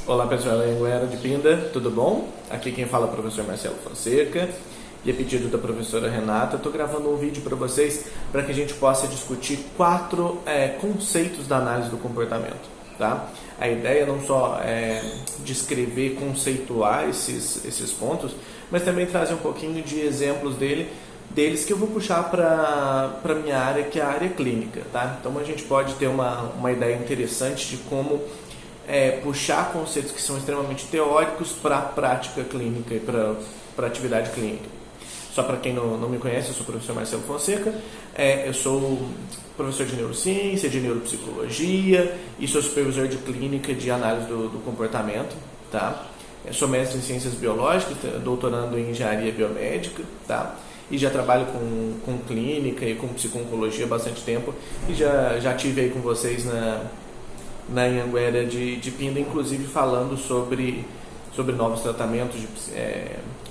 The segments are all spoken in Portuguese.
Olá pessoal, Anhanguera de Pinda, tudo bom? Aqui quem fala é o professor Marcelo Fonseca e a pedido da professora Renata, eu estou gravando um vídeo para vocês para que a gente possa discutir 4 conceitos da análise do comportamento. Tá? A ideia não só é descrever, conceituar esses pontos, mas também trazer um pouquinho de exemplos deles que eu vou puxar para a minha área, que é a área clínica. Tá? Então a gente pode ter uma ideia interessante de como puxar conceitos que são extremamente teóricos para a prática clínica e para a atividade clínica. Só para quem não me conhece, eu sou o professor Marcelo Fonseca, eu sou professor de neurociência, de neuropsicologia e sou supervisor de clínica de análise do comportamento. Tá? Eu sou mestre em ciências biológicas, doutorando em engenharia biomédica, tá? E já trabalho com clínica e com psico-oncologia há bastante tempo e já tive aí com vocês na Anhanguera de Pinda, inclusive falando sobre novos tratamentos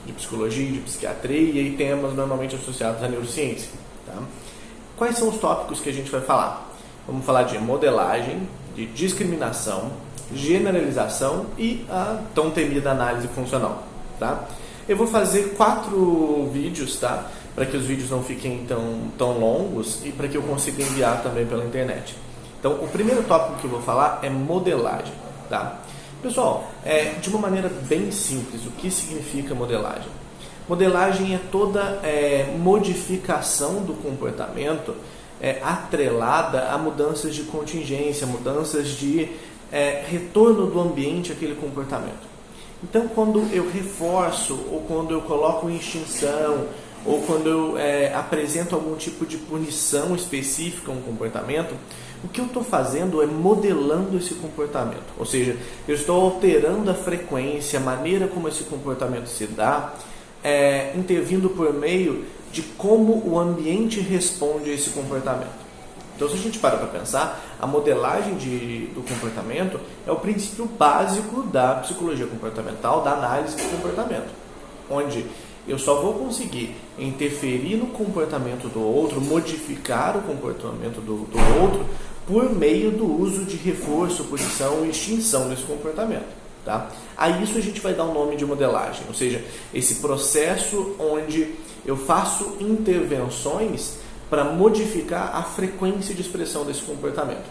de psicologia, de psiquiatria e temas normalmente associados à neurociência. Tá? Quais são os tópicos que a gente vai falar? Vamos falar de modelagem, de discriminação, generalização e a tão temida análise funcional. Tá? Eu vou fazer 4 vídeos, tá? Para que os vídeos não fiquem tão longos e para que eu consiga enviar também pela internet. Então, o primeiro tópico que eu vou falar é modelagem. Tá? Pessoal, de uma maneira bem simples, o que significa modelagem? Modelagem é toda modificação do comportamento atrelada a mudanças de contingência, mudanças de retorno do ambiente àquele comportamento. Então, quando eu reforço, ou quando eu coloco em extinção, ou quando eu apresento algum tipo de punição específica a um comportamento, o que eu estou fazendo é modelando esse comportamento. Ou seja, eu estou alterando a frequência, a maneira como esse comportamento se dá, intervindo por meio de como o ambiente responde a esse comportamento. Então, se a gente para pensar, a modelagem do comportamento é o princípio básico da psicologia comportamental, da análise do comportamento, onde eu só vou conseguir interferir no comportamento do outro, modificar o comportamento do outro, por meio do uso de reforço, punição e extinção desse comportamento. Tá? A isso a gente vai dar o nome de modelagem, ou seja, esse processo onde eu faço intervenções para modificar a frequência de expressão desse comportamento.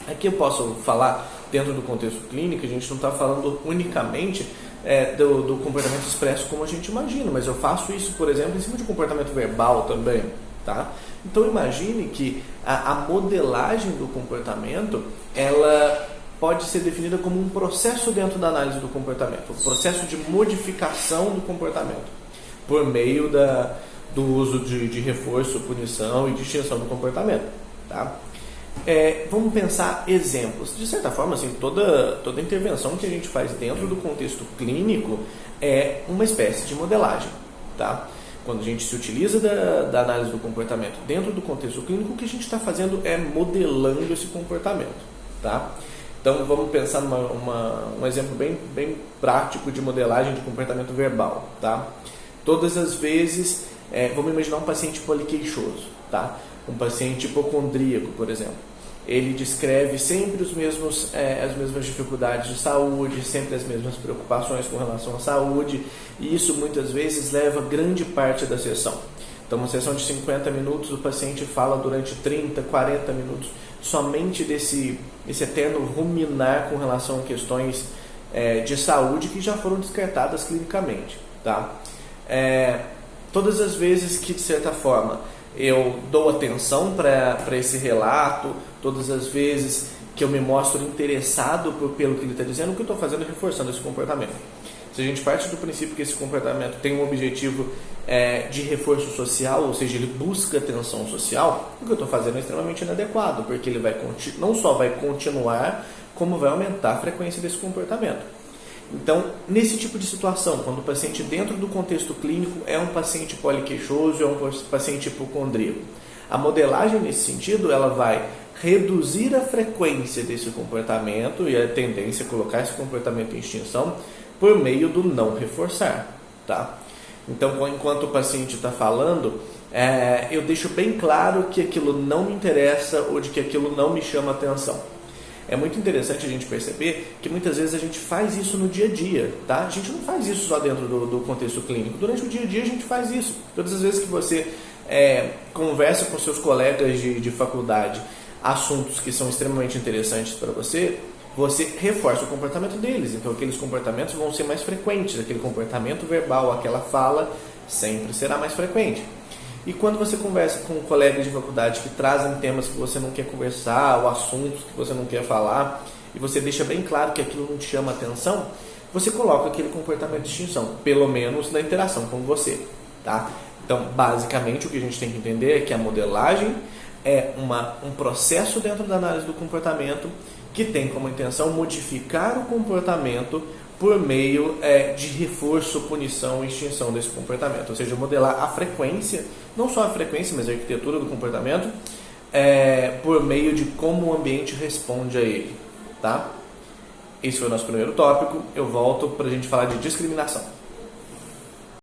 Aqui eu posso falar, dentro do contexto clínico, a gente não está falando unicamente do comportamento expresso como a gente imagina, mas eu faço isso, por exemplo, em cima de comportamento verbal também. Tá? Então imagine que a modelagem do comportamento, ela pode ser definida como um processo dentro da análise do comportamento, um processo de modificação do comportamento, por meio do uso de reforço, punição e de extinção do comportamento. Tá? Vamos pensar exemplos. De certa forma, assim, toda intervenção que a gente faz dentro do contexto clínico é uma espécie de modelagem. Tá? Quando a gente se utiliza da análise do comportamento dentro do contexto clínico, o que a gente está fazendo é modelando esse comportamento. Tá? Então, vamos pensar um exemplo bem prático de modelagem de comportamento verbal. Tá? Todas as vezes, vamos imaginar um paciente poliqueixoso, tá? Um paciente hipocondríaco, por exemplo. Ele descreve sempre as mesmas dificuldades de saúde, sempre as mesmas preocupações com relação à saúde, e isso muitas vezes leva grande parte da sessão. Então, uma sessão de 50 minutos, o paciente fala durante 30, 40 minutos somente desse eterno ruminar com relação a questões de saúde que já foram descartadas clinicamente. Tá? Todas as vezes que, de certa forma, eu dou atenção para esse relato, todas as vezes que eu me mostro interessado pelo que ele está dizendo, o que eu estou fazendo é reforçando esse comportamento. Se a gente parte do princípio que esse comportamento tem um objetivo de reforço social, ou seja, ele busca atenção social, o que eu estou fazendo é extremamente inadequado, porque ele não só vai continuar, como vai aumentar a frequência desse comportamento. Então, nesse tipo de situação, quando o paciente dentro do contexto clínico é um paciente poliqueixoso, é um paciente hipocondríaco, a modelagem nesse sentido, ela vai reduzir a frequência desse comportamento e a tendência a colocar esse comportamento em extinção por meio do não reforçar. Tá? Então, enquanto o paciente está falando, eu deixo bem claro que aquilo não me interessa ou de que aquilo não me chama atenção. é muito interessante a gente perceber que muitas vezes a gente faz isso no dia a dia, tá? A gente não faz isso só dentro do contexto clínico. Durante o dia a dia a gente faz isso. Todas as vezes que você conversa com seus colegas de faculdade assuntos que são extremamente interessantes para você, você reforça o comportamento deles. Então aqueles comportamentos vão ser mais frequentes, aquele comportamento verbal, aquela fala sempre será mais frequente. E quando você conversa com colegas de faculdade que trazem temas que você não quer conversar, ou assuntos que você não quer falar, e você deixa bem claro que aquilo não te chama atenção, você coloca aquele comportamento de extinção, pelo menos na interação com você, tá? Então, basicamente, o que a gente tem que entender é que a modelagem é um processo dentro da análise do comportamento que tem como intenção modificar o comportamento por meio de reforço, punição e extinção desse comportamento. Ou seja, modelar a frequência, não só a frequência, mas a arquitetura do comportamento, por meio de como o ambiente responde a ele. Tá? Esse foi o nosso primeiro tópico. Eu volto para a gente falar de discriminação.